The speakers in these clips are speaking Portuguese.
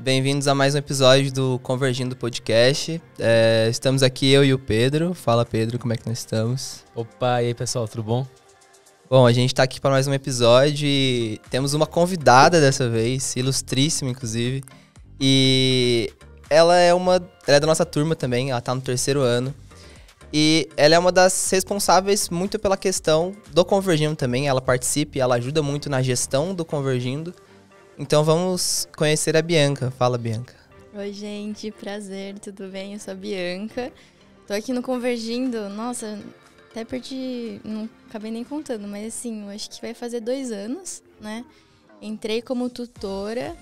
bem-vindos a mais um episódio do Convergindo Podcast. Estamos aqui, eu e o Pedro. Fala, Pedro, como é que nós estamos? Opa, e aí, pessoal, tudo bom? Bom, a gente tá aqui para mais um episódio e temos uma convidada dessa vez, ilustríssima, inclusive. E ela é da nossa turma também, ela tá no 3º ano. E ela é uma das responsáveis muito pela questão do Convergindo também. Ela participa e ela ajuda muito na gestão do Convergindo. Então vamos conhecer a Bianca. Fala, Bianca. Oi, gente. Prazer, tudo bem? Eu sou a Bianca. Tô aqui no Convergindo. Nossa, até perdi... Não acabei nem contando, mas assim, eu acho que vai fazer 2 anos, né? Entrei como tutora.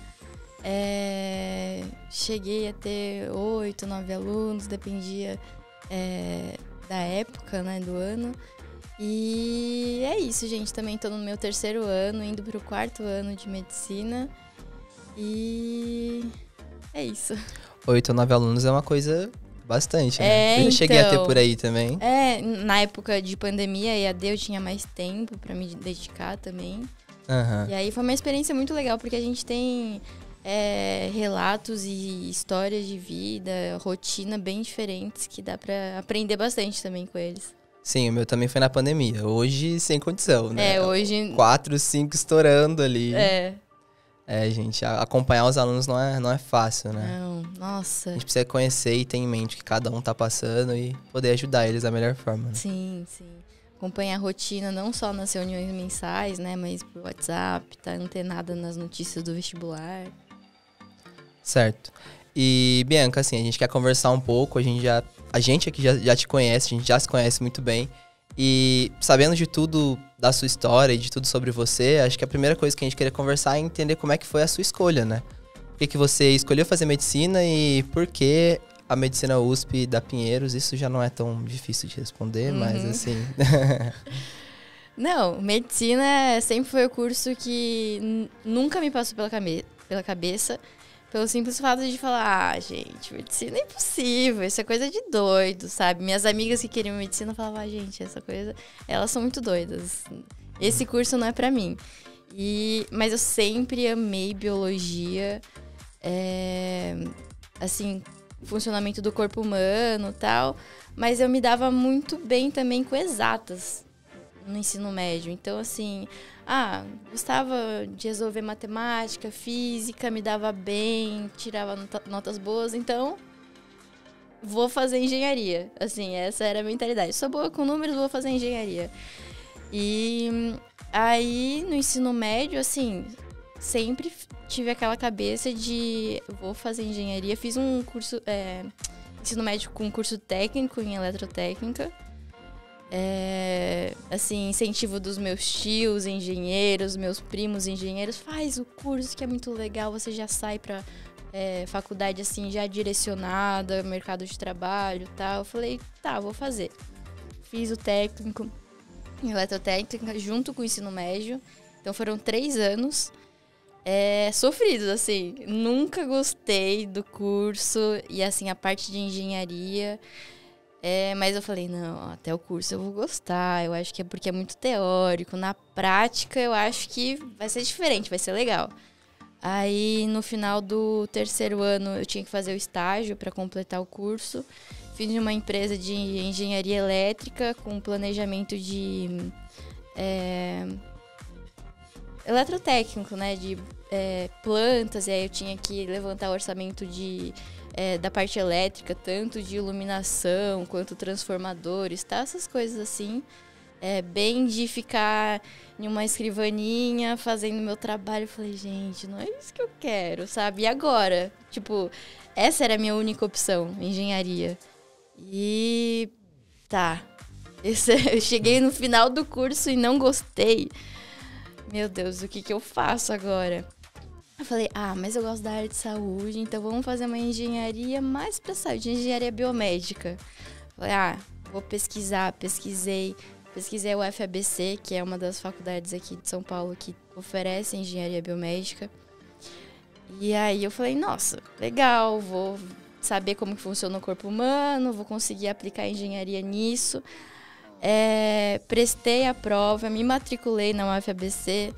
Cheguei a ter 8, 9 alunos, dependia da época, né, do ano. E é isso, gente. Também tô no meu 3º ano, indo pro 4º ano de medicina. E é isso. 8 ou 9 alunos é uma coisa bastante, né? Eu cheguei a ter por aí também. Na época de pandemia, EAD, eu tinha mais tempo pra me dedicar também. Uhum. E aí foi uma experiência muito legal, porque a gente tem relatos e histórias de vida, rotina bem diferentes, que dá pra aprender bastante também com eles. Sim, o meu também foi na pandemia. Hoje, sem condição, né? Hoje... 4, 5 estourando ali. Gente, acompanhar os alunos não é fácil, né? Não, nossa. A gente precisa conhecer e ter em mente o que cada um tá passando e poder ajudar eles da melhor forma, né? Sim. Acompanhar a rotina, não só nas reuniões mensais, né? Mas por WhatsApp, tá antenada nas notícias do vestibular. Certo. E, Bianca, assim, a gente quer conversar um pouco, a gente aqui já te conhece, a gente já se conhece muito bem. E sabendo de tudo da sua história e de tudo sobre você, acho que a primeira coisa que a gente queria conversar é entender como é que foi a sua escolha, né? Por que você escolheu fazer medicina e por que a medicina USP da Pinheiros? Isso já não é tão difícil de responder, mas assim... Não, medicina sempre foi o curso que nunca me passou pela cabeça. Pelo simples fato de falar, gente, medicina é impossível, isso é coisa de doido, sabe? Minhas amigas que queriam medicina falavam, gente, essa coisa, elas são muito doidas. Esse curso não é pra mim. Mas eu sempre amei biologia, assim, funcionamento do corpo humano e tal. Mas eu me dava muito bem também com exatas no ensino médio. Então, assim... gostava de resolver matemática, física, me dava bem, tirava notas boas, então vou fazer engenharia. Assim, essa era a mentalidade. Sou boa com números, vou fazer engenharia. E aí, no ensino médio, assim, sempre tive aquela cabeça de vou fazer engenharia. Fiz um curso, ensino médio com curso técnico em eletrotécnica. Assim, incentivo dos meus tios engenheiros, meus primos engenheiros, faz o curso que é muito legal, você já sai pra faculdade assim, já direcionada, mercado de trabalho e tal. Eu falei, tá, vou fazer. Fiz o técnico em eletrotécnica junto com o ensino médio, então foram 3 anos sofridos, assim, nunca gostei do curso e assim, a parte de engenharia... mas eu falei, não, até o curso eu vou gostar, eu acho que é porque é muito teórico, na prática eu acho que vai ser diferente, vai ser legal. Aí no final do 3º ano eu tinha que fazer o estágio para completar o curso, fiz em uma empresa de engenharia elétrica com planejamento de eletrotécnico, né, de plantas, e aí eu tinha que levantar o orçamento da parte elétrica, tanto de iluminação quanto transformadores, tá? Essas coisas assim. Bem de ficar em uma escrivaninha fazendo meu trabalho. Eu falei, gente, não é isso que eu quero, sabe? E agora? Tipo, essa era a minha única opção, engenharia. E tá. Eu cheguei no final do curso e não gostei. Meu Deus, o que eu faço agora? Eu falei, mas eu gosto da área de saúde, então vamos fazer uma engenharia mais pra saúde, engenharia biomédica. Falei, vou pesquisar, pesquisei o UFABC, que é uma das faculdades aqui de São Paulo que oferece engenharia biomédica. E aí eu falei, nossa, legal, vou saber como que funciona o corpo humano, vou conseguir aplicar engenharia nisso. Prestei a prova, me matriculei na UFABC,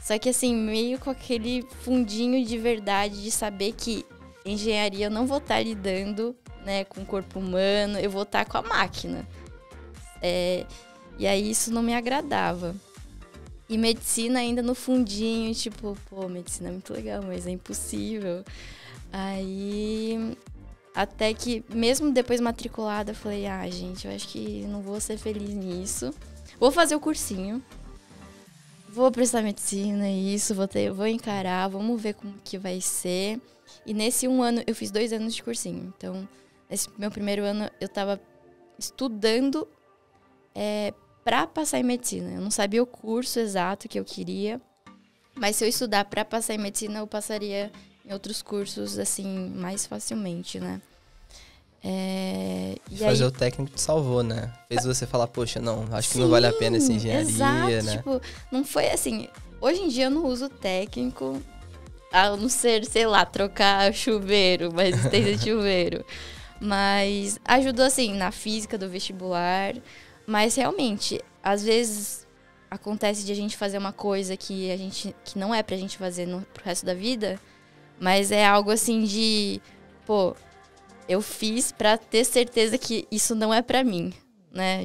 Só que assim, meio com aquele fundinho de verdade de saber que engenharia eu não vou estar lidando, né, com o corpo humano, eu vou estar com a máquina. E aí isso não me agradava. E medicina ainda no fundinho, tipo, pô, medicina é muito legal, mas é impossível. Aí, até que, mesmo depois matriculada, eu falei, gente, eu acho que não vou ser feliz nisso. Vou fazer o cursinho. Vou prestar medicina, vou encarar, vamos ver como que vai ser. E nesse 1 ano, eu fiz 2 anos de cursinho. Então, nesse meu primeiro ano, eu tava estudando para passar em medicina. Eu não sabia o curso exato que eu queria, mas se eu estudar para passar em medicina, eu passaria em outros cursos, assim, mais facilmente, né? E fazer o técnico te salvou, né? Fez você falar, poxa, não, acho que não vale a pena essa engenharia, exato, né? Tipo, não foi assim... Hoje em dia eu não uso técnico, a não ser, sei lá, trocar chuveiro, uma resistência de chuveiro. Mas ajudou, assim, na física do vestibular. Mas realmente, às vezes acontece de a gente fazer uma coisa que não é pra gente fazer pro resto da vida, mas é algo assim de, pô, eu fiz pra ter certeza que isso não é pra mim, né?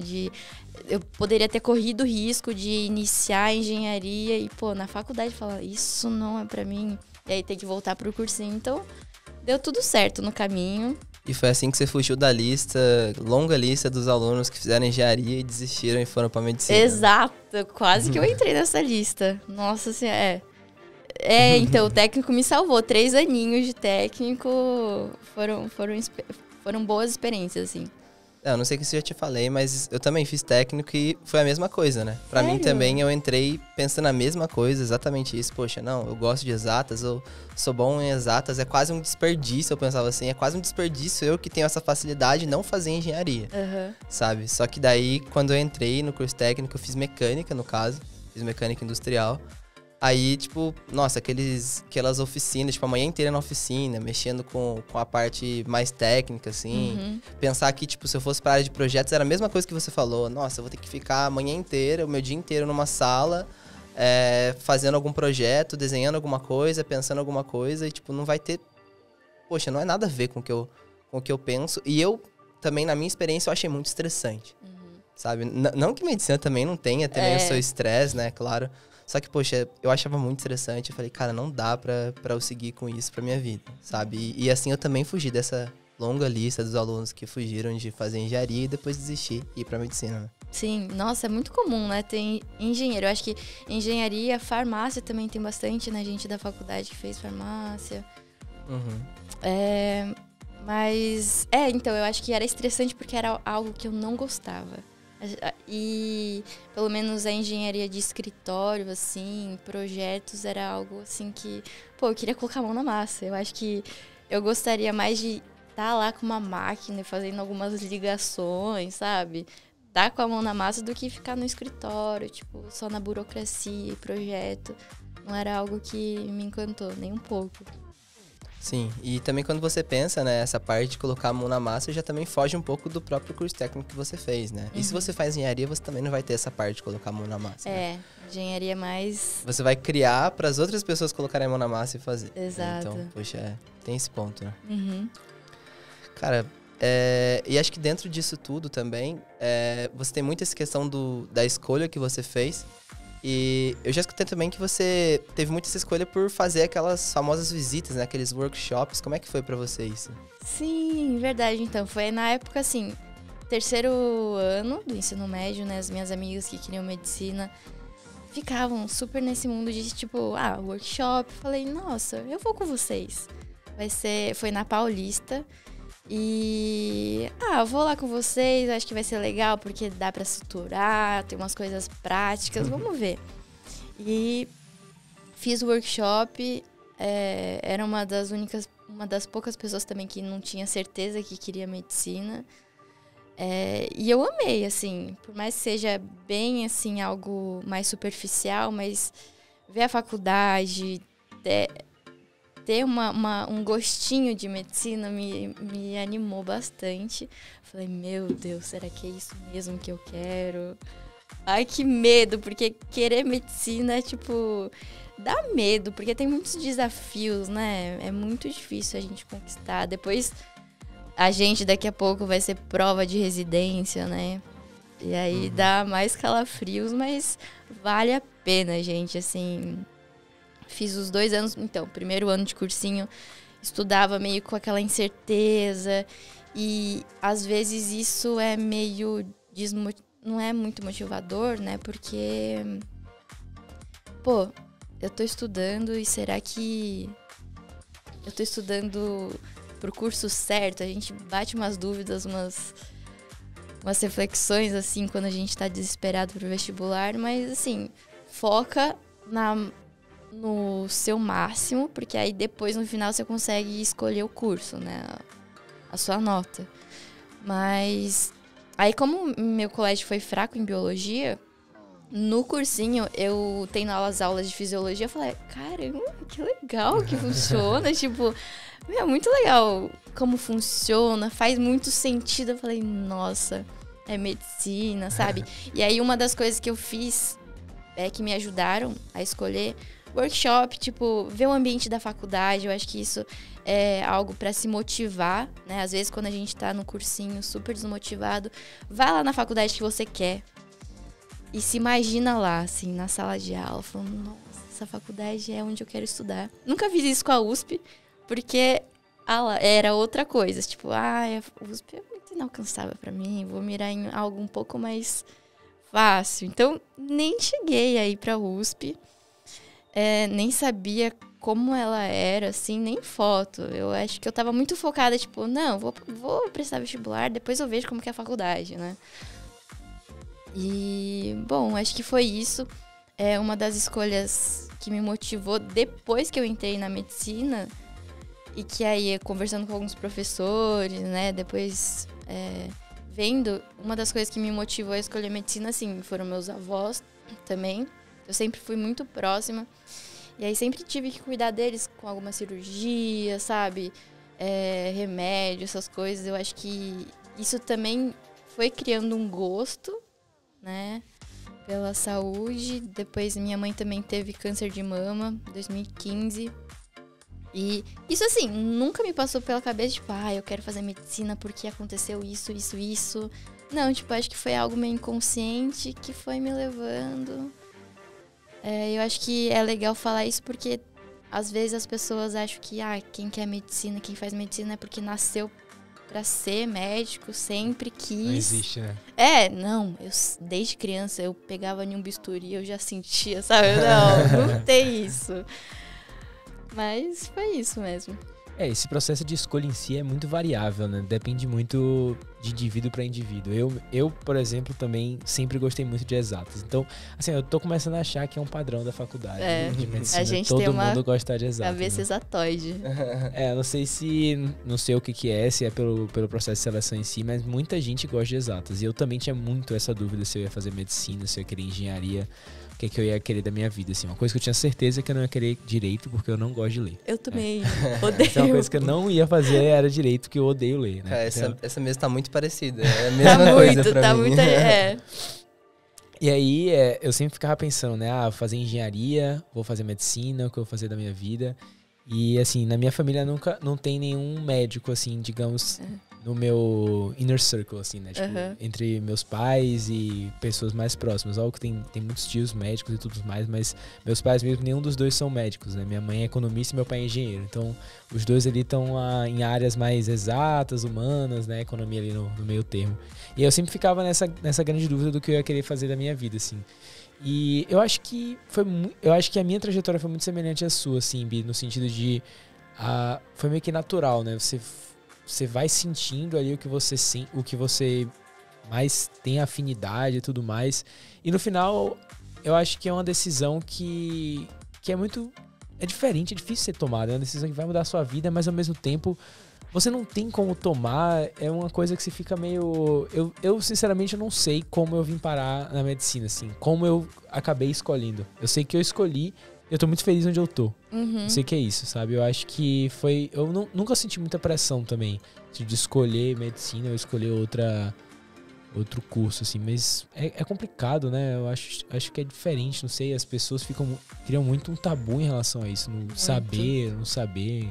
Eu poderia ter corrido o risco de iniciar a engenharia e, pô, na faculdade falar, isso não é pra mim, e aí ter que voltar pro cursinho. Então, deu tudo certo no caminho. E foi assim que você fugiu da longa lista dos alunos que fizeram engenharia e desistiram e foram pra medicina. Exato, quase que eu entrei nessa lista. Nossa senhora, então o técnico me salvou. 3 aninhos de técnico foram boas experiências, assim. Eu não sei se eu já te falei, mas eu também fiz técnico e foi a mesma coisa, né? Pra Sério? mim também, eu entrei pensando na mesma coisa, exatamente isso. Poxa, não, eu gosto de exatas, eu sou bom em exatas, é quase um desperdício, eu pensava assim, é quase um desperdício eu que tenho essa facilidade não fazer engenharia, sabe? Só que daí, quando eu entrei no curso técnico, eu fiz mecânica, no caso, fiz mecânica industrial. Aí, tipo, nossa, aquelas oficinas, tipo, a manhã inteira na oficina, mexendo com a parte mais técnica, assim. Pensar que, tipo, se eu fosse pra área de projetos, era a mesma coisa que você falou. Nossa, eu vou ter que ficar a manhã inteira, o meu dia inteiro numa sala, fazendo algum projeto, desenhando alguma coisa, pensando alguma coisa. E, tipo, não vai ter... Poxa, não é nada a ver com o que eu penso. E eu, também, na minha experiência, eu achei muito estressante, sabe? Não que medicina também não tenha também o seu estresse, né? Claro. Só que, poxa, eu achava muito estressante. Eu falei, cara, não dá pra eu seguir com isso pra minha vida, sabe? E assim eu também fugi dessa longa lista dos alunos que fugiram de fazer engenharia e depois desistir e ir pra medicina, né? Sim, nossa, é muito comum, né? Tem engenheiro. Eu acho que engenharia, farmácia também tem bastante, né? Gente da faculdade que fez farmácia. Mas, então, eu acho que era estressante porque era algo que eu não gostava. E, pelo menos, a engenharia de escritório, assim, projetos, era algo, assim, que... Pô, eu queria colocar a mão na massa. Eu acho que eu gostaria mais de estar lá com uma máquina, fazendo algumas ligações, sabe? Tá com a mão na massa do que ficar no escritório, tipo, só na burocracia e projeto. Não era algo que me encantou, nem um pouco. Sim, e também quando você pensa, né, essa parte de colocar a mão na massa já também foge um pouco do próprio curso técnico que você fez, né? E se você faz engenharia, você também não vai ter essa parte de colocar a mão na massa, né? Engenharia mais... Você vai criar para as outras pessoas colocarem a mão na massa e fazer. Exato. Então, poxa, tem esse ponto, né? Uhum. Cara, e acho que dentro disso tudo também, você tem muito essa questão da escolha que você fez. E eu já escutei também que você teve muito essa escolha por fazer aquelas famosas visitas, né? Aqueles workshops. Como é que foi pra você isso? Sim, verdade. Então, foi na época, assim, 3º ano do ensino médio, né? As minhas amigas que queriam medicina ficavam super nesse mundo de, tipo, workshop. Falei, nossa, eu vou com vocês. Foi na Paulista. E, vou lá com vocês, acho que vai ser legal, porque dá pra suturar, tem umas coisas práticas, vamos ver. E fiz o workshop, era uma das poucas pessoas também que não tinha certeza que queria medicina. E eu amei, assim, por mais que seja bem, assim, algo mais superficial, mas ver a faculdade, ter um gostinho de medicina me animou bastante. Falei, meu Deus, será que é isso mesmo que eu quero? Ai, que medo, porque querer medicina, tipo, dá medo, porque tem muitos desafios, né? É muito difícil a gente conquistar. Depois, a gente daqui a pouco vai ser prova de residência, né? E aí dá mais calafrios, mas vale a pena, gente, assim. Fiz os 2 anos, então, primeiro ano de cursinho, estudava meio com aquela incerteza. E, às vezes, isso é meio não é muito motivador, né? Porque, pô, eu tô estudando e será que eu tô estudando pro curso certo? A gente bate umas dúvidas, umas reflexões, assim, quando a gente tá desesperado pro vestibular. Mas, assim, foca no seu máximo, porque aí depois, no final, você consegue escolher o curso, né? A sua nota. Mas aí, como meu colégio foi fraco em biologia, no cursinho, eu tendo as aulas de fisiologia, eu falei, caramba, que legal que funciona. Tipo, é muito legal como funciona, faz muito sentido. Eu falei, nossa, é medicina, sabe? E aí, uma das coisas que eu fiz, que me ajudaram a escolher, workshop, tipo, ver o ambiente da faculdade. Eu acho que isso é algo para se motivar, né? Às vezes, quando a gente tá no cursinho super desmotivado, vai lá na faculdade que você quer e se imagina lá, assim, na sala de aula, falando, nossa, essa faculdade é onde eu quero estudar. Nunca fiz isso com a USP, porque era outra coisa. Tipo, a USP é muito inalcançável para mim, vou mirar em algo um pouco mais fácil. Então, nem cheguei aí pra USP. Nem sabia como ela era, assim, nem foto. Eu acho que eu tava muito focada, tipo, não, vou prestar vestibular, depois eu vejo como que é a faculdade, né? E, bom, acho que foi isso. Uma das escolhas que me motivou depois que eu entrei na medicina, e que aí, conversando com alguns professores, né, depois vendo, uma das coisas que me motivou a escolher medicina, assim, foram meus avós também. Eu sempre fui muito próxima. E aí sempre tive que cuidar deles com alguma cirurgia, sabe? Remédio, essas coisas. Eu acho que isso também foi criando um gosto, né? Pela saúde. Depois minha mãe também teve câncer de mama, em 2015. E isso, assim, nunca me passou pela cabeça, tipo, eu quero fazer medicina porque aconteceu isso, isso, isso. Não, tipo, acho que foi algo meio inconsciente que foi me levando. Eu acho que é legal falar isso porque às vezes as pessoas acham que quem quer medicina, quem faz medicina é porque nasceu pra ser médico, sempre quis. Não existe, né? Não, desde criança eu pegava em um bisturi e eu já sentia, sabe? Não tem isso. Mas foi isso mesmo. Esse processo de escolha em si é muito variável, né? Depende muito de indivíduo para indivíduo. Eu, por exemplo, também sempre gostei muito de exatas. Então, assim, eu tô começando a achar que é um padrão da faculdade de medicina. A gente todo tem uma mundo gosta de exatas. Cabeça, né? Exatoide. Não sei o que é, se é pelo processo de seleção em si, mas muita gente gosta de exatas. E eu também tinha muito essa dúvida se eu ia fazer medicina, se eu ia querer engenharia, o que eu ia querer da minha vida, assim. Uma coisa que eu tinha certeza é que eu não ia querer direito, porque eu não gosto de ler. Eu também odeio. Então, uma coisa que eu não ia fazer era direito, porque eu odeio ler, né? Essa mesa tá muito parecida. É a mesma coisa pra mim. E aí, eu sempre ficava pensando, né? Vou fazer engenharia, vou fazer medicina, o que eu vou fazer da minha vida. E, assim, na minha família não tem nenhum médico, assim, digamos, no meu inner circle, assim, né? Tipo, entre meus pais e pessoas mais próximas. Óbvio que tem muitos tios médicos e tudo mais, mas meus pais mesmo, nenhum dos dois são médicos, né? Minha mãe é economista e meu pai é engenheiro. Então, os dois ali estão em áreas mais exatas, humanas, né? Economia ali no meio termo. E eu sempre ficava nessa grande dúvida do que eu ia querer fazer da minha vida, assim. E eu acho que a minha trajetória foi muito semelhante à sua, assim, Bi, no sentido de foi meio que natural, né? Você vai sentindo ali o que você mais tem afinidade e tudo mais. E no final, eu acho que é uma decisão que é diferente, é difícil ser tomada. É uma decisão que vai mudar a sua vida, mas ao mesmo tempo você não tem como tomar. É uma coisa que você fica meio... Eu sinceramente, eu não sei como eu vim parar na medicina, assim. Como eu acabei escolhendo. Eu sei que eu escolhi. Eu tô muito feliz onde eu tô. Eu sei que é isso, sabe? Eu acho que foi... Eu nunca senti muita pressão também de escolher medicina ou escolher outro curso, assim, mas é complicado, né? Eu acho que é diferente, não sei, as pessoas criam muito um tabu em relação a isso, no saber, não saber.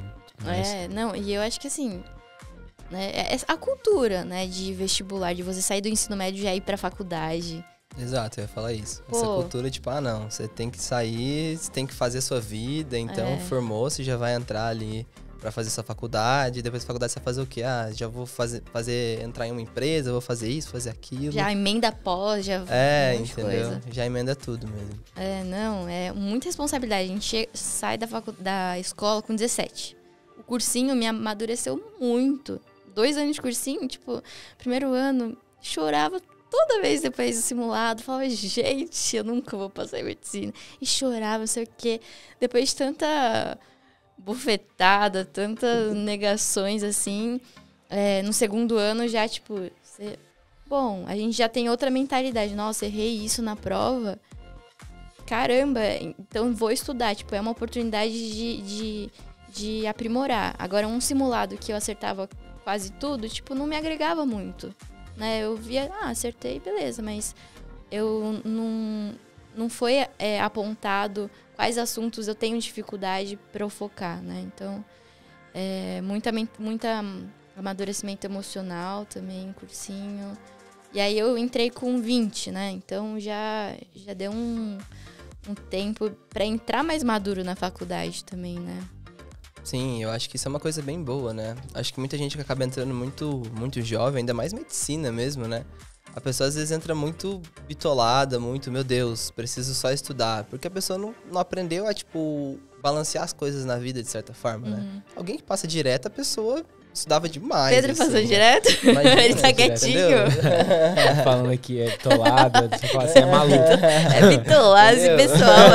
Não, e eu acho que assim, né, é a cultura, né, de vestibular, de você sair do ensino médio e já ir pra faculdade. Exato, eu ia falar isso. Pô. Essa cultura, tipo, não, você tem que sair, você tem que fazer a sua vida, então formou, você já vai entrar ali pra fazer sua faculdade, depois da faculdade você vai fazer o quê? Já vou entrar em uma empresa, vou fazer isso, fazer aquilo. Já emenda pós, já entendeu? Coisa. Já emenda tudo mesmo. Não, é muita responsabilidade. A gente sai da escola com 17. O cursinho me amadureceu muito. 2 anos de cursinho, tipo, primeiro ano, chorava toda vez depois do simulado. Falava, gente, eu nunca vou passar em medicina. E chorava, não sei o quê. Depois de tanta bufetada, tantas negações, assim, no segundo ano já, tipo, bom, a gente já tem outra mentalidade. Nossa, errei isso na prova. Caramba, então vou estudar. Tipo, é uma oportunidade de aprimorar. Agora, um simulado que eu acertava quase tudo, tipo, não me agregava muito, né? Eu via, acertei, beleza, mas eu não foi apontado quais assuntos eu tenho dificuldade para eu focar, né? Então, muita amadurecimento emocional também, cursinho. E aí eu entrei com 20, né? Então já deu um tempo para entrar mais maduro na faculdade também, né? Sim, eu acho que isso é uma coisa bem boa, né? Acho que muita gente que acaba entrando muito, muito jovem, ainda mais medicina mesmo, né? A pessoa às vezes entra muito bitolada, muito, meu Deus, preciso só estudar. Porque a pessoa não aprendeu a, tipo, balancear as coisas na vida, de certa forma, né? Alguém que passa direto, a pessoa estudava demais. Pedro passou direto? Imagina, ele tá quietinho. Falando aqui, é bitolada, você fala assim, é maluco. É bitolado esse pessoal,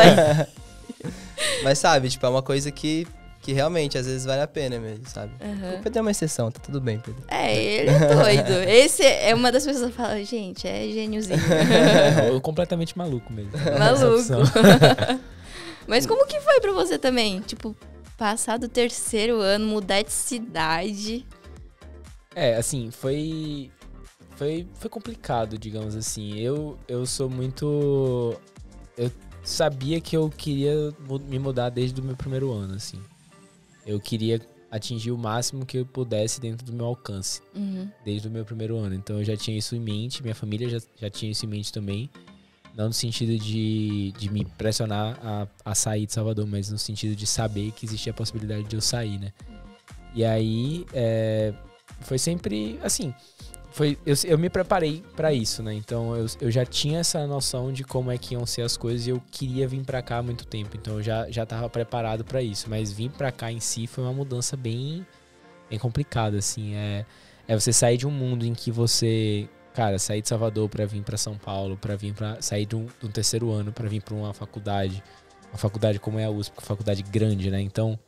Mas sabe, tipo, é uma coisa que realmente, às vezes, vale a pena mesmo, sabe? O Pedro é uma exceção, tá tudo bem, Pedro. Ele é doido. Esse é uma das pessoas que fala, gente, é gêniozinho. Eu completamente maluco mesmo. Maluco. Mas como que foi pra você também? Tipo, passar do 3º ano, mudar de cidade? Assim, foi complicado, digamos assim. Eu sou muito... Eu sabia que eu queria me mudar desde o meu primeiro ano, assim. Eu queria atingir o máximo que eu pudesse dentro do meu alcance, desde o meu primeiro ano. Então eu já tinha isso em mente, minha família já tinha isso em mente também. Não no sentido de me pressionar a sair de Salvador, mas no sentido de saber que existia a possibilidade de eu sair, né? E aí, foi sempre, assim... Eu me preparei pra isso, né? Então eu já tinha essa noção de como é que iam ser as coisas e eu queria vir pra cá há muito tempo. Então eu já tava preparado pra isso. Mas vir pra cá em si foi uma mudança bem complicada, assim. É você sair de um mundo em que você... Cara, sair de Salvador pra vir pra São Paulo, sair do 3º ano pra vir pra uma faculdade como é a USP, uma faculdade grande, né? Então...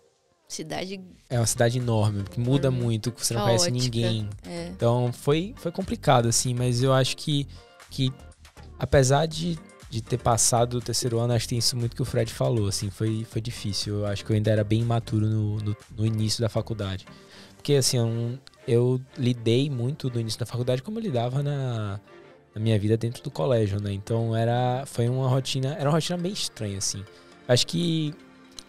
É uma cidade enorme, que muda muito, você não conhece ninguém. Então foi complicado, assim, mas eu acho que apesar de ter passado o 3º ano, acho que tem isso muito que o Fred falou, assim, foi difícil. Eu acho que eu ainda era bem imaturo no início da faculdade. Porque, assim, eu lidei muito no início da faculdade como eu lidava na minha vida dentro do colégio, né? Então era uma rotina bem estranha, assim. Acho que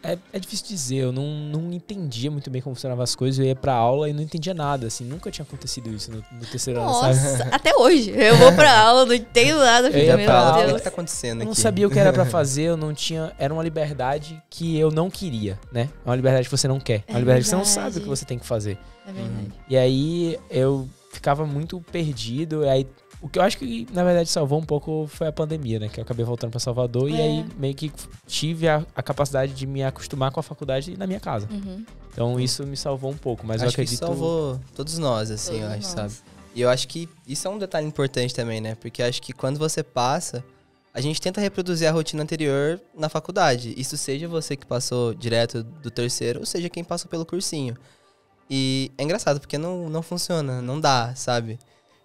é difícil dizer, eu não entendia muito bem como funcionavam as coisas, eu ia pra aula e não entendia nada, assim, nunca tinha acontecido isso no 3º ano, sabe? Nossa, até hoje, eu vou pra aula, não entendo nada, eu ia pra aula, o que tá acontecendo aqui? Eu não sabia o que era pra fazer, eu não tinha, era uma liberdade que eu não queria, né? É uma liberdade que você não quer, é uma liberdade que você não sabe o que você tem que fazer. É verdade. E aí, eu ficava muito perdido, e aí o que eu acho que, na verdade, salvou um pouco foi a pandemia, né? Que eu acabei voltando pra Salvador e aí meio que tive a capacidade de me acostumar com a faculdade na minha casa. Então isso me salvou um pouco, mas eu acredito... que salvou todos nós, assim, eu acho, sabe? E eu acho que isso é um detalhe importante também, né? Porque acho que quando você passa, a gente tenta reproduzir a rotina anterior na faculdade. Isso seja você que passou direto do 3º, ou seja quem passou pelo cursinho. E é engraçado, porque não funciona, não dá, sabe?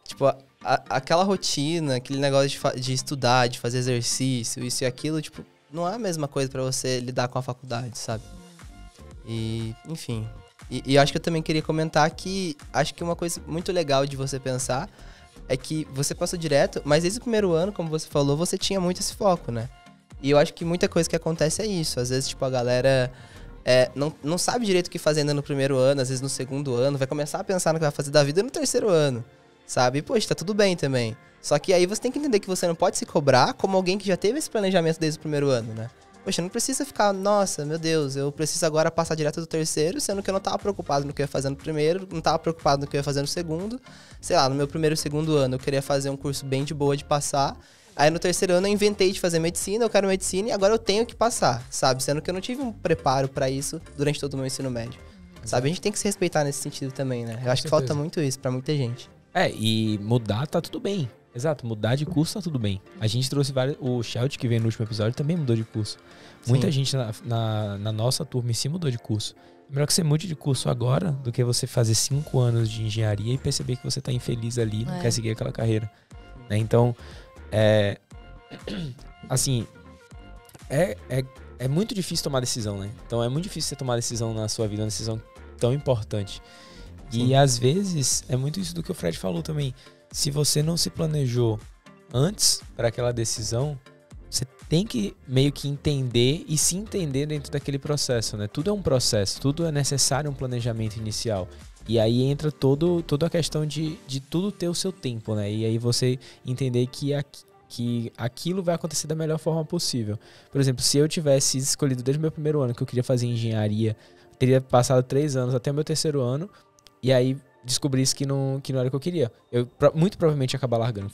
Tipo, aquela rotina, aquele negócio de estudar, de fazer exercício, isso e aquilo, tipo, não é a mesma coisa pra você lidar com a faculdade, sabe? E, enfim. E acho que eu também queria comentar que acho que uma coisa muito legal de você pensar é que você passou direto, mas desde o primeiro ano, como você falou, você tinha muito esse foco, né? E eu acho que muita coisa que acontece é isso. Às vezes, tipo, a galera não sabe direito o que fazer ainda no primeiro ano, às vezes no segundo ano, vai começar a pensar no que vai fazer da vida no terceiro ano, sabe? E, poxa, tá tudo bem também. Só que aí você tem que entender que você não pode se cobrar como alguém que já teve esse planejamento desde o primeiro ano, né? Poxa, não precisa ficar, nossa, meu Deus, eu preciso agora passar direto do terceiro, sendo que eu não tava preocupado no que eu ia fazer no primeiro, não tava preocupado no que eu ia fazer no segundo. Sei lá, no meu primeiro e segundo ano eu queria fazer um curso bem de boa de passar. Aí no terceiro ano eu inventei de fazer medicina, eu quero medicina e agora eu tenho que passar, sabe? Sendo que eu não tive um preparo pra isso durante todo o meu ensino médio. Sabe? A gente tem que se respeitar nesse sentido também, né? Eu acho que falta muito isso pra muita gente. E mudar tá tudo bem. Exato, mudar de curso tá tudo bem. A gente trouxe vários... O Sheld, que veio no último episódio, também mudou de curso. Sim. Muita gente na nossa turma em si mudou de curso. É melhor que você mude de curso agora do que você fazer 5 anos de engenharia e perceber que você tá infeliz ali, não quer seguir aquela carreira. Né? Então, assim, é muito difícil tomar decisão, né? Então é muito difícil você tomar decisão na sua vida, uma decisão tão importante. Sim. E às vezes é muito isso do que o Fred falou também. Se você não se planejou antes para aquela decisão, você tem que meio que entender e se entender dentro daquele processo, né? Tudo é um processo, tudo é necessário um planejamento inicial. E aí entra toda a questão de tudo ter o seu tempo, né? E aí você entender que aquilo vai acontecer da melhor forma possível. Por exemplo, se eu tivesse escolhido desde o meu primeiro ano que eu queria fazer engenharia, teria passado 3 anos até o meu terceiro ano, e aí descobrisse que não era o que eu queria. Eu muito provavelmente ia acabar largando.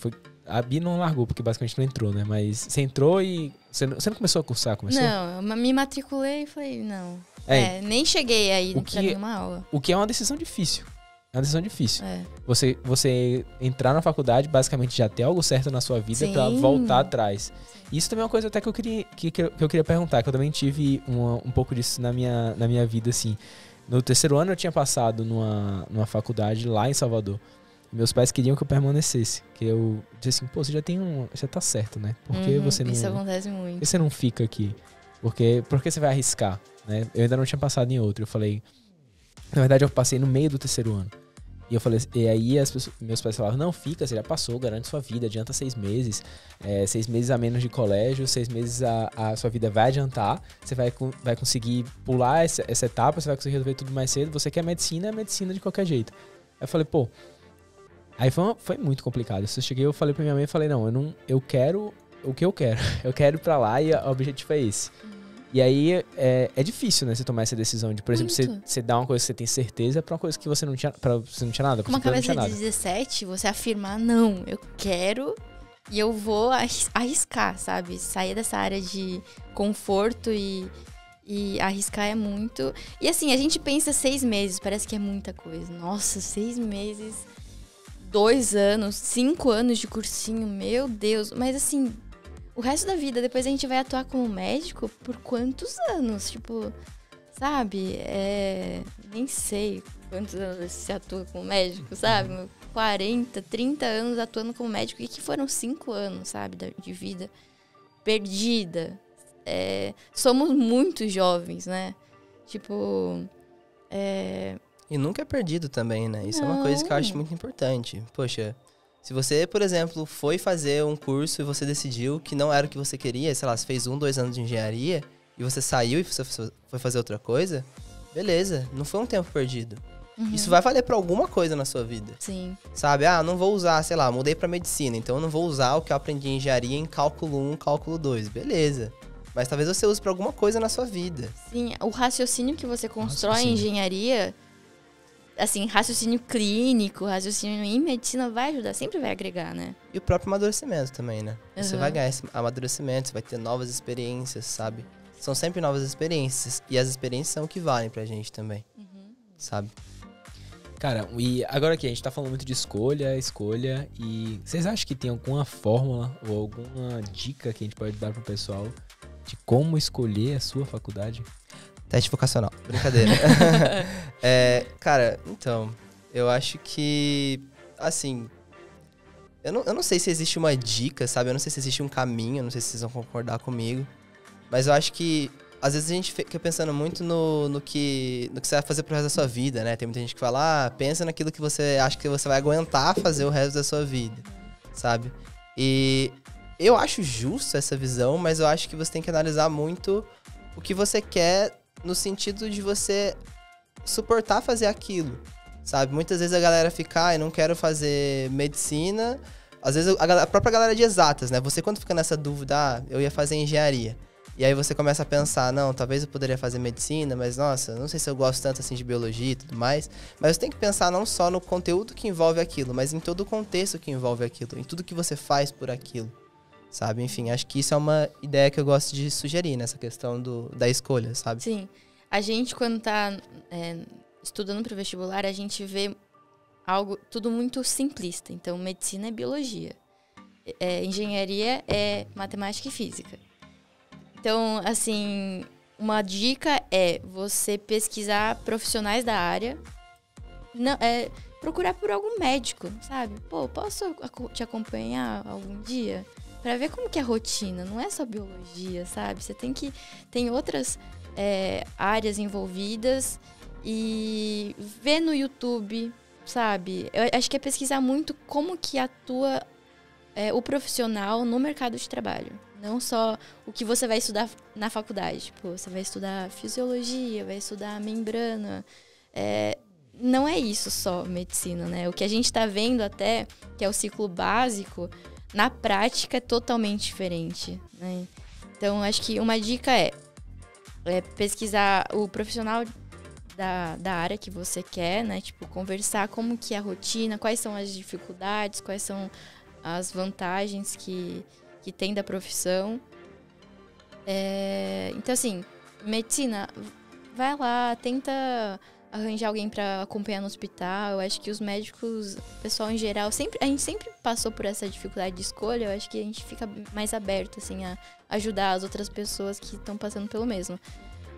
A Bi não largou, porque basicamente não entrou, né? Mas você entrou e... Você não começou a cursar, começou? Não, eu me matriculei e falei, não. Nem cheguei aí pra nenhuma aula. O que é uma decisão difícil. É uma decisão difícil. Você entrar na faculdade, basicamente já ter algo certo na sua vida pra voltar atrás. Isso também é uma coisa até que eu queria perguntar, que eu também tive um pouco disso na minha vida, assim. No terceiro ano eu tinha passado numa faculdade lá em Salvador. Meus pais queriam que eu permanecesse. Que eu disse assim, pô, você já tá certo, né? Por que você não... Isso acontece muito. Por que você não fica aqui? Por que você vai arriscar? Né? Eu ainda não tinha passado em outro. Eu falei... Na verdade, eu passei no meio do terceiro ano. E eu falei, e aí meus pais falavam, não, fica, você já passou, garante sua vida, adianta 6 meses. 6 meses a menos de colégio, 6 meses a sua vida vai adiantar. Você vai conseguir pular essa etapa, você vai conseguir resolver tudo mais cedo. Você quer medicina, é medicina de qualquer jeito. Aí eu falei, pô... Aí foi muito complicado. Eu cheguei, eu falei pra minha mãe, falei, não, eu quero o que eu quero. Eu quero ir pra lá e o objetivo é esse. E aí é difícil, né, você tomar essa decisão de, por exemplo, você dar uma coisa que você tem certeza pra uma coisa que você não tinha nada. Com uma cabeça de 17, você afirmar, não, eu quero e eu vou arriscar, sabe? Sair dessa área de conforto e arriscar é muito. E assim, a gente pensa 6 meses, parece que é muita coisa. Nossa, 6 meses, 2 anos, 5 anos de cursinho, meu Deus. Mas assim... O resto da vida, depois a gente vai atuar como médico por quantos anos? Tipo, sabe? Nem sei quantos anos se atua como médico, sabe? 40, 30 anos atuando como médico. E que foram 5 anos, sabe? De vida perdida. Somos muito jovens, né? Tipo... E nunca é perdido também, né? Isso é uma coisa que eu acho muito importante. Poxa... Se você, por exemplo, foi fazer um curso e você decidiu que não era o que você queria, sei lá, você fez 1, 2 anos de engenharia e você saiu e você foi fazer outra coisa, beleza, não foi um tempo perdido. Isso vai valer pra alguma coisa na sua vida. Sim. Sabe? Não vou usar, sei lá, mudei pra medicina, então eu não vou usar o que eu aprendi em engenharia em cálculo 1, cálculo 2, beleza. Mas talvez você use pra alguma coisa na sua vida. Sim, o raciocínio que você constrói em engenharia... Assim, raciocínio clínico, raciocínio em medicina vai ajudar, sempre vai agregar, né? E o próprio amadurecimento também, né? Você vai ganhar esse amadurecimento, você vai ter novas experiências, sabe? São sempre novas experiências. E as experiências são o que valem pra gente também, sabe? Cara, e agora aqui, a gente tá falando muito de escolha, e vocês acham que tem alguma fórmula ou alguma dica que a gente pode dar pro pessoal de como escolher a sua faculdade? Teste vocacional. Brincadeira. Cara, então, eu acho que, assim, eu não sei se existe uma dica, sabe? Eu não sei se existe um caminho, eu não sei se vocês vão concordar comigo. Mas eu acho que às vezes a gente fica pensando muito no que você vai fazer pro resto da sua vida, né? Tem muita gente que fala, pensa naquilo que você acha que você vai aguentar fazer o resto da sua vida, sabe? E eu acho justo essa visão, mas eu acho que você tem que analisar muito o que você quer no sentido de você suportar fazer aquilo, sabe? Muitas vezes a galera fica, eu não quero fazer medicina. Às vezes a própria galera de exatas, né? Você quando fica nessa dúvida, eu ia fazer engenharia. E aí você começa a pensar, não, talvez eu poderia fazer medicina, mas nossa, não sei se eu gosto tanto assim de biologia e tudo mais. Mas você tem que pensar não só no conteúdo que envolve aquilo, mas em todo o contexto que envolve aquilo, em tudo que você faz por aquilo, sabe? Enfim, acho que isso é uma ideia que eu gosto de sugerir nessa questão da escolha, sabe? Sim. A gente, quando tá estudando para o vestibular, a gente vê algo tudo muito simplista. Então, medicina é biologia. Engenharia é matemática e física. Então, assim, uma dica é você pesquisar profissionais da área, procurar por algum médico, sabe? Pô, posso te acompanhar algum dia? Pra ver como que é a rotina, não é só biologia, sabe? Você tem outras áreas envolvidas e ver no YouTube, sabe? Eu acho que é pesquisar muito como que atua o profissional no mercado de trabalho. Não só o que você vai estudar na faculdade. Tipo, você vai estudar fisiologia, vai estudar membrana. Não é isso só, medicina, né? O que a gente tá vendo até, que é o ciclo básico, na prática é totalmente diferente, né? Então, acho que uma dica é pesquisar o profissional da área que você quer, né? Tipo, conversar como que é a rotina, quais são as dificuldades, quais são as vantagens que tem da profissão. Então, assim, medicina, vai lá, tenta arranjar alguém para acompanhar no hospital. Eu acho que os médicos, o pessoal em geral, a gente sempre passou por essa dificuldade de escolha. Eu acho que a gente fica mais aberto, assim, a ajudar as outras pessoas que estão passando pelo mesmo.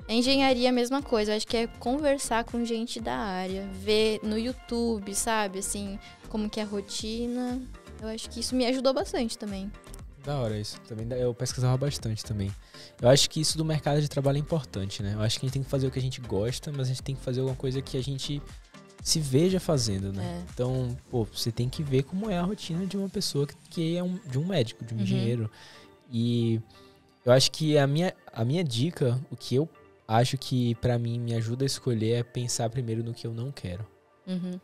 A engenharia, a mesma coisa. Eu acho que é conversar com gente da área, ver no YouTube, sabe, assim, como que é a rotina. Eu acho que isso me ajudou bastante também. Da hora isso. Também eu pesquisava bastante também. Eu acho que isso do mercado de trabalho é importante, né? Eu acho que a gente tem que fazer o que a gente gosta, mas a gente tem que fazer alguma coisa que a gente se veja fazendo, né? Então, você tem que ver como é a rotina de uma pessoa que é de um médico, de um engenheiro. E eu acho que a minha dica, o que eu acho que pra mim me ajuda a escolher é pensar primeiro no que eu não quero.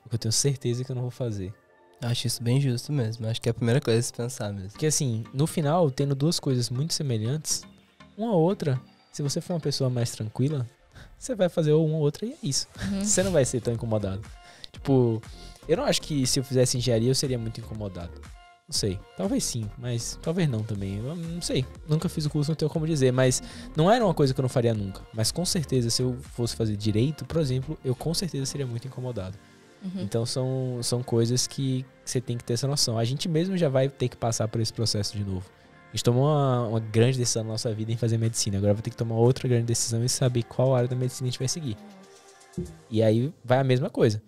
Porque eu tenho certeza que eu não vou fazer. Acho isso bem justo mesmo. Acho que é a primeira coisa a se pensar mesmo. Porque assim, no final, tendo duas coisas muito semelhantes, uma ou outra, se você for uma pessoa mais tranquila, você vai fazer uma ou outra e é isso. Você não vai ser tão incomodado. Tipo, eu não acho que se eu fizesse engenharia eu seria muito incomodado. Não sei. Talvez sim, mas talvez não também. Eu não sei. Nunca fiz o curso, não tenho como dizer. Mas não era uma coisa que eu não faria nunca. Mas com certeza, se eu fosse fazer direito, por exemplo, eu com certeza seria muito incomodado. Então são coisas que você tem que ter essa noção. A gente mesmo já vai ter que passar por esse processo de novo. A gente tomou uma grande decisão na nossa vida em fazer medicina. Agora vai ter que tomar outra grande decisão e saber qual área da medicina a gente vai seguir. E aí vai a mesma coisa.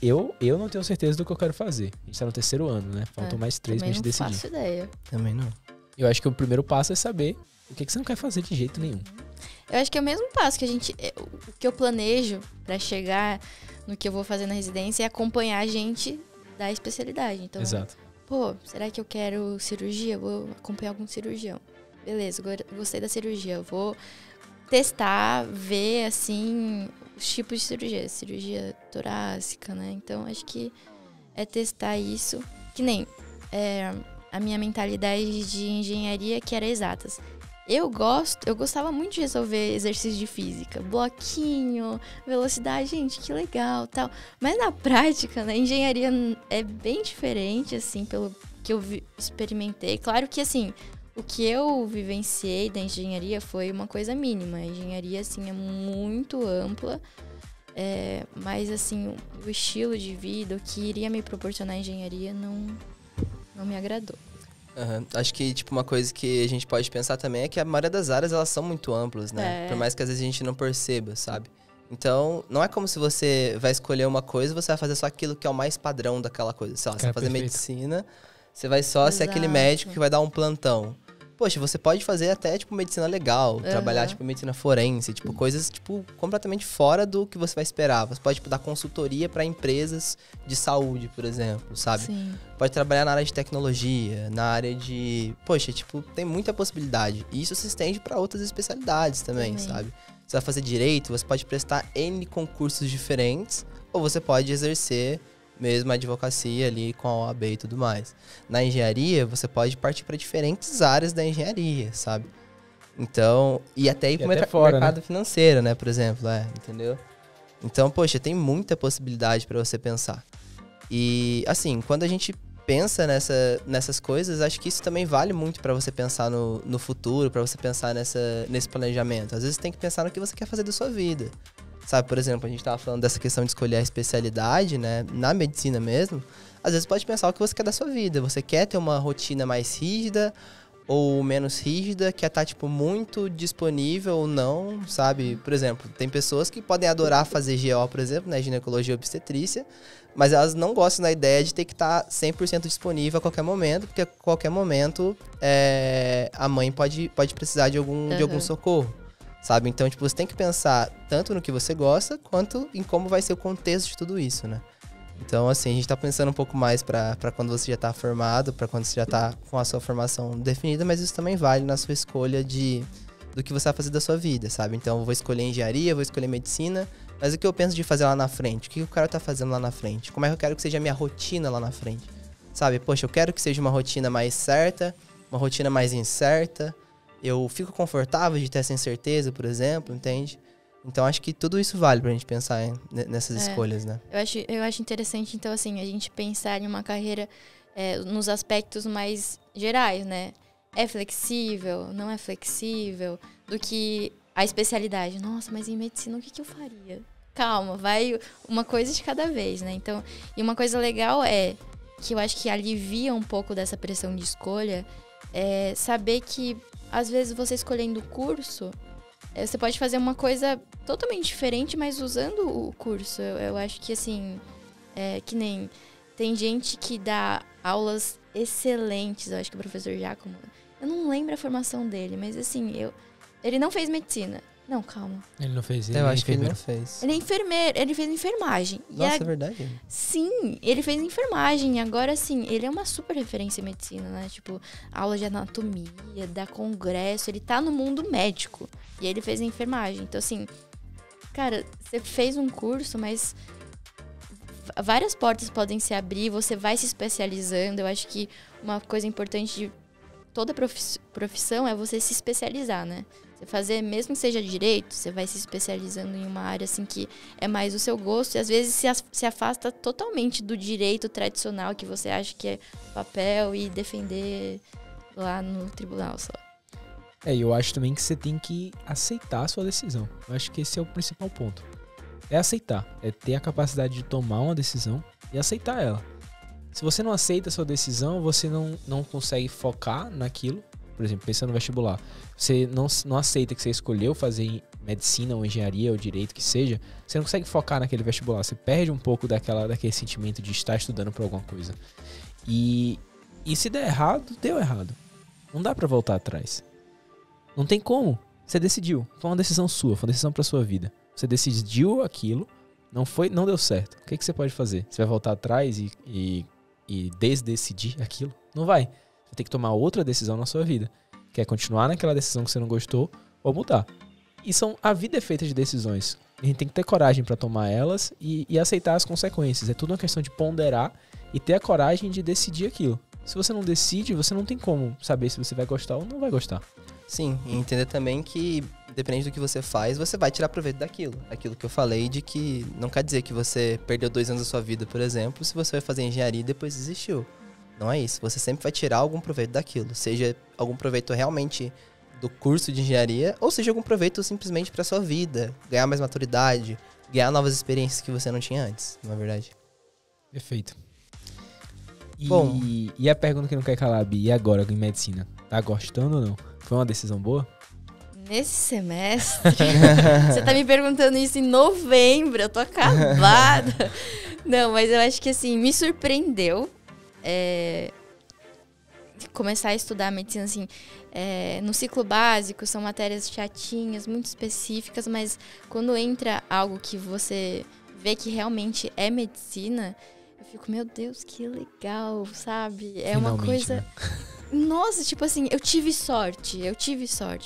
Eu não tenho certeza do que eu quero fazer. A gente tá no 3º ano, né? Faltam mais 3 pra gente decidir. Também não faço ideia. Também não. Eu acho que o primeiro passo é saber o que você não quer fazer de jeito nenhum. Eu acho que é o mesmo passo que o que eu planejo pra chegar no que eu vou fazer na residência é acompanhar a gente da especialidade. Então, Exato. Será que eu quero cirurgia? Vou acompanhar algum cirurgião. Beleza, gostei da cirurgia. Eu vou testar, ver, assim, os tipos de cirurgia. Cirurgia torácica, né? Então, acho que é testar isso. Que nem a minha mentalidade de engenharia, que era exatas. Eu gostava muito de resolver exercícios de física, bloquinho, velocidade, gente, que legal, tal. Mas na prática, na engenharia é bem diferente, assim, pelo que eu experimentei. Claro que, assim, o que eu vivenciei da engenharia foi uma coisa mínima. A engenharia, assim, é muito ampla, mas, assim, o estilo de vida, o que iria me proporcionar a engenharia não me agradou. Acho que, tipo, uma coisa que a gente pode pensar também é que a maioria das áreas, elas são muito amplas, né? Por mais que às vezes a gente não perceba, sabe? Então, não é como se você vai escolher uma coisa e você vai fazer só aquilo que é o mais padrão daquela coisa. Sei lá, você vai fazer medicina, você vai só ser aquele médico que vai dar um plantão. poxa, você pode fazer até, tipo, medicina legal, trabalhar, tipo, medicina forense, tipo, coisas, tipo, completamente fora do que você vai esperar. Você pode, tipo, dar consultoria para empresas de saúde, por exemplo, sabe? Sim. Pode trabalhar na área de tecnologia, na área de... Poxa, tipo, tem muita possibilidade. E isso se estende para outras especialidades também, sabe? Você vai fazer direito, você pode prestar N concursos diferentes, ou você pode exercer mesmo a advocacia ali com a OAB e tudo mais. Na engenharia, você pode partir para diferentes áreas da engenharia, sabe? Então, e até ir para o mercado financeiro, né, por exemplo, entendeu? Então, poxa, tem muita possibilidade para você pensar. E, assim, quando a gente pensa nessas coisas, acho que isso também vale muito para você pensar no futuro, para você pensar nesse planejamento. Às vezes, você tem que pensar no que você quer fazer da sua vida. Sabe, por exemplo, a gente tava falando dessa questão de escolher a especialidade, né? Na medicina mesmo. Às vezes pode pensar o que você quer da sua vida. Você quer ter uma rotina mais rígida ou menos rígida, quer estar, tipo, muito disponível ou não, sabe? Por exemplo, tem pessoas que podem adorar fazer GO, por exemplo, né? Ginecologia e obstetrícia, mas elas não gostam da ideia de ter que estar 100% disponível a qualquer momento, porque a qualquer momento a mãe pode precisar de algum socorro. Sabe? Então, tipo, você tem que pensar tanto no que você gosta, quanto em como vai ser o contexto de tudo isso, né? Então, assim, a gente tá pensando um pouco mais pra quando você já tá formado, pra quando você já tá com a sua formação definida, mas isso também vale na sua escolha do que você vai fazer da sua vida, sabe? Então, eu vou escolher engenharia, vou escolher medicina, mas o que eu penso de fazer lá na frente? O que eu quero estar fazendo lá na frente? Como é que eu quero que seja a minha rotina lá na frente? Sabe? Poxa, eu quero que seja uma rotina mais certa, uma rotina mais incerta. Eu fico confortável de ter essa incerteza, por exemplo, entende? Então, acho que tudo isso vale pra gente pensar nessas escolhas, né? Eu acho interessante, então, assim, a gente pensar em uma carreira nos aspectos mais gerais, né? É flexível, não é flexível, do que a especialidade. Nossa, mas em medicina, o que eu faria? Calma, vai uma coisa de cada vez, né? Então, e uma coisa legal que eu acho que alivia um pouco dessa pressão de escolha, é saber que às vezes você escolhendo o curso, você pode fazer uma coisa totalmente diferente, mas usando o curso. Eu acho que, assim, que nem... Tem gente que dá aulas excelentes. Eu acho que o professor Giacomo... Eu não lembro a formação dele, mas, assim, ele não fez medicina. Não, calma. Ele não fez Eu acho que ele não fez. Ele é enfermeiro, ele fez enfermagem. Nossa, é verdade? Sim, ele fez enfermagem. Agora, assim, ele é uma super referência em medicina, né? Tipo, aula de anatomia, dá congresso. Ele tá no mundo médico. E ele fez enfermagem. Então, assim, cara, você fez um curso, mas várias portas podem se abrir. Você vai se especializando. Eu acho que uma coisa importante de toda profissão é você se especializar, né? Você fazer, mesmo que seja direito, você vai se especializando em uma área assim que é mais o seu gosto e às vezes se afasta totalmente do direito tradicional que você acha que é papel e defender lá no tribunal só. E eu acho também que você tem que aceitar a sua decisão. Eu acho que esse é o principal ponto. É aceitar, é ter a capacidade de tomar uma decisão e aceitar ela. Se você não aceita a sua decisão, você não consegue focar naquilo. Por exemplo, pensando no vestibular, você não aceita que você escolheu fazer medicina ou engenharia ou direito que seja, você não consegue focar naquele vestibular, você perde um pouco daquele sentimento de estar estudando para alguma coisa. E se der errado, deu errado. Não dá para voltar atrás. Não tem como. Você decidiu. Foi uma decisão sua, foi uma decisão para sua vida. Você decidiu aquilo, não deu certo. O que você pode fazer? Você vai voltar atrás e desdecidir aquilo? Não vai. Você tem que tomar outra decisão na sua vida. Que é continuar naquela decisão que você não gostou ou mudar. E a vida é feita de decisões. A gente tem que ter coragem para tomar elas e aceitar as consequências. É tudo uma questão de ponderar e ter a coragem de decidir aquilo. Se você não decide, você não tem como saber se você vai gostar ou não vai gostar. Sim, e entender também que, dependendo do que você faz, você vai tirar proveito daquilo. Aquilo que eu falei de que não quer dizer que você perdeu 2 anos da sua vida, por exemplo, se você vai fazer engenharia e depois desistiu. Não é isso. Você sempre vai tirar algum proveito daquilo. Seja algum proveito realmente do curso de engenharia, ou seja algum proveito simplesmente para sua vida. Ganhar mais maturidade, ganhar novas experiências que você não tinha antes, não é verdade? Perfeito. Bom, e a pergunta que não quer calar, Bi, e agora em medicina? Tá gostando ou não? Foi uma decisão boa? Nesse semestre, você tá me perguntando isso em novembro, eu tô acabada. Não, mas eu acho que assim, me surpreendeu. começar a estudar medicina, assim, no ciclo básico, são matérias chatinhas, muito específicas, mas quando entra algo que você vê que realmente é medicina, eu fico, meu Deus, que legal, sabe? É Finalmente, uma coisa... né? Nossa, tipo assim, eu tive sorte,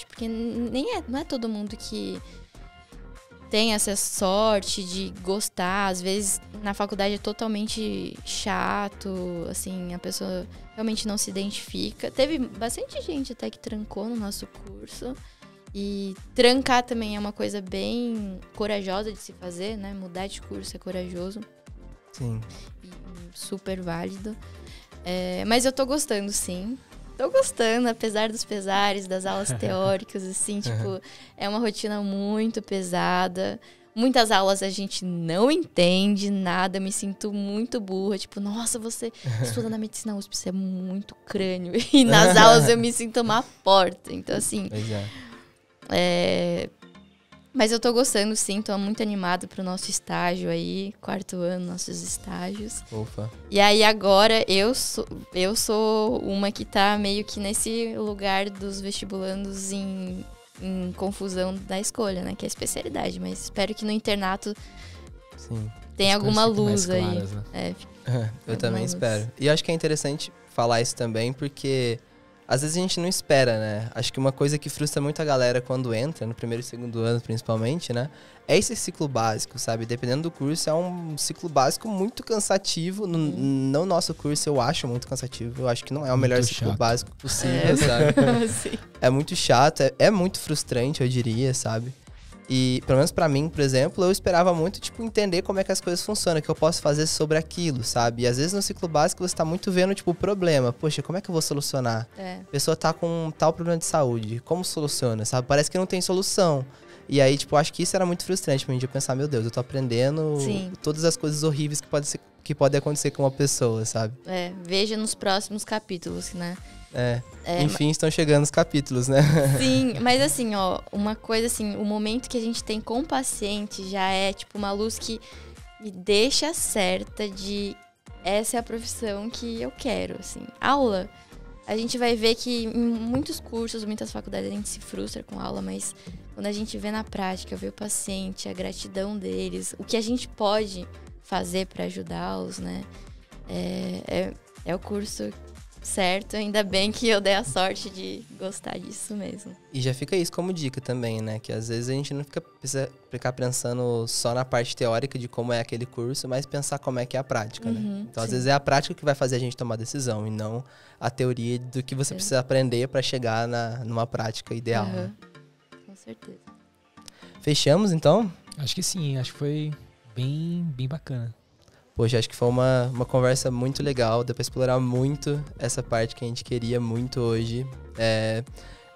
porque não é todo mundo que tem essa sorte de gostar. Às vezes, na faculdade é totalmente chato, assim, a pessoa realmente não se identifica. Teve bastante gente até que trancou no nosso curso. E trancar também é uma coisa bem corajosa de se fazer, né? Mudar de curso é corajoso. Sim. E super válido. Mas eu tô gostando, sim. Tô gostando, apesar dos pesares, das aulas teóricas, assim, tipo, é uma rotina muito pesada. Muitas aulas a gente não entende nada, me sinto muito burra. Tipo, nossa, você estuda na medicina USP, você é muito crânio. E nas aulas eu me sinto uma porta. Então, assim, Pois mas eu tô gostando, sim, tô muito animada pro nosso estágio aí, 4º ano, nossos estágios. Ufa. E aí agora eu sou uma que tá meio que nesse lugar dos vestibulandos em confusão da escolha, né? Que é a especialidade, mas espero que no internato Sim. tenha As alguma coisas fiquem mais luz claras, aí. né? Eu também luz. espero. E eu acho que é interessante falar isso também, porque às vezes a gente não espera, né? Acho que uma coisa que frustra muito a galera quando entra, no 1º e 2º ano principalmente, né? É esse ciclo básico, sabe? Dependendo do curso, é um ciclo básico muito cansativo. No nosso curso, eu acho muito cansativo. Eu acho que não é o melhor Muito ciclo chato. básico possível, sabe? Sim. É muito chato, é muito frustrante, eu diria, sabe? E, pelo menos pra mim, por exemplo, eu esperava muito, tipo, entender como é que as coisas funcionam, o que eu posso fazer sobre aquilo, sabe? E às vezes no ciclo básico você tá muito vendo, tipo, o problema. Poxa, como é que eu vou solucionar? A pessoa tá com um tal problema de saúde, como soluciona, sabe? Parece que não tem solução. E aí, tipo, acho que isso era muito frustrante pra mim, de eu pensar, meu Deus, eu tô aprendendo Sim. todas as coisas horríveis que podem acontecer com uma pessoa, sabe? Veja nos próximos capítulos, né? Enfim, estão chegando os capítulos, né? Sim, mas assim, ó, uma coisa assim, o momento que a gente tem com o paciente já é, tipo, uma luz que me deixa certa de essa é a profissão que eu quero, assim. Aula, a gente vai ver que em muitos cursos, muitas faculdades, a gente se frustra com aula, mas quando a gente vê na prática, vê o paciente, a gratidão deles, o que a gente pode fazer para ajudá-los, né? É o curso certo, ainda bem que eu dei a sorte de gostar disso mesmo. E já fica isso como dica também, né? Que às vezes a gente não precisa ficar pensando só na parte teórica de como é aquele curso, mas pensar como é que é a prática, né? Então, às vezes é a prática que vai fazer a gente tomar decisão e não a teoria do que você precisa aprender para chegar numa prática ideal. Né? Com certeza. Fechamos, então? Acho que sim, acho que foi bem bacana. Poxa, acho que foi uma conversa muito legal. Deu pra explorar muito essa parte que a gente queria muito hoje. É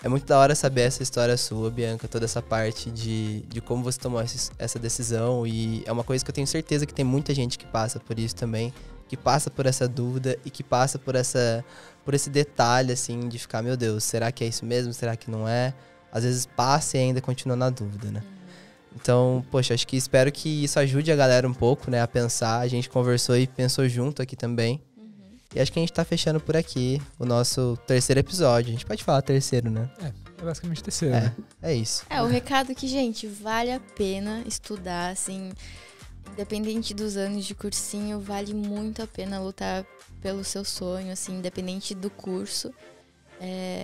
muito da hora saber essa história sua, Bianca, toda essa parte de como você tomou essa decisão. E é uma coisa que eu tenho certeza que tem muita gente que passa por isso também, que passa por essa dúvida e que passa por esse detalhe, assim, de ficar, meu Deus, será que é isso mesmo? Será que não é? Às vezes passa e ainda continua na dúvida, né? Então, poxa, acho que espero que isso ajude a galera um pouco, né, a pensar. A gente conversou e pensou junto aqui também. E acho que a gente tá fechando por aqui o nosso 3º episódio. A gente pode falar 3º, né? É basicamente o 3º, né? É isso. O recado que, gente, vale a pena estudar, assim, independente dos anos de cursinho, vale muito a pena lutar pelo seu sonho, assim, independente do curso.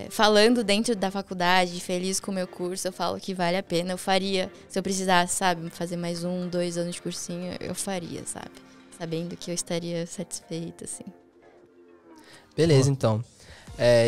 Falando dentro da faculdade, feliz com o meu curso, eu falo que vale a pena. Eu faria, se eu precisasse, sabe, fazer mais 1, 2 anos de cursinho, eu faria, sabe? Sabendo que eu estaria satisfeita, assim. Beleza, então.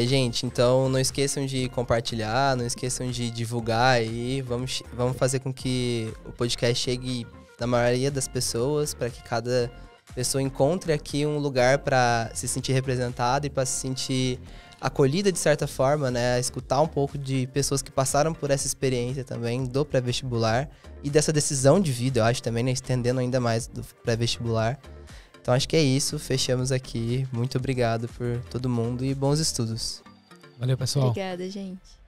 Gente, então não esqueçam de compartilhar, não esqueçam de divulgar aí. Vamos fazer com que o podcast chegue na maioria das pessoas, para que cada pessoa encontre aqui um lugar para se sentir representada e para se sentir acolhida de certa forma, né? Escutar um pouco de pessoas que passaram por essa experiência também do pré-vestibular e dessa decisão de vida, eu acho também, né? Estendendo ainda mais do pré-vestibular. Então acho que é isso, fechamos aqui. Muito obrigado por todo mundo e bons estudos. Valeu, pessoal. Obrigada, gente.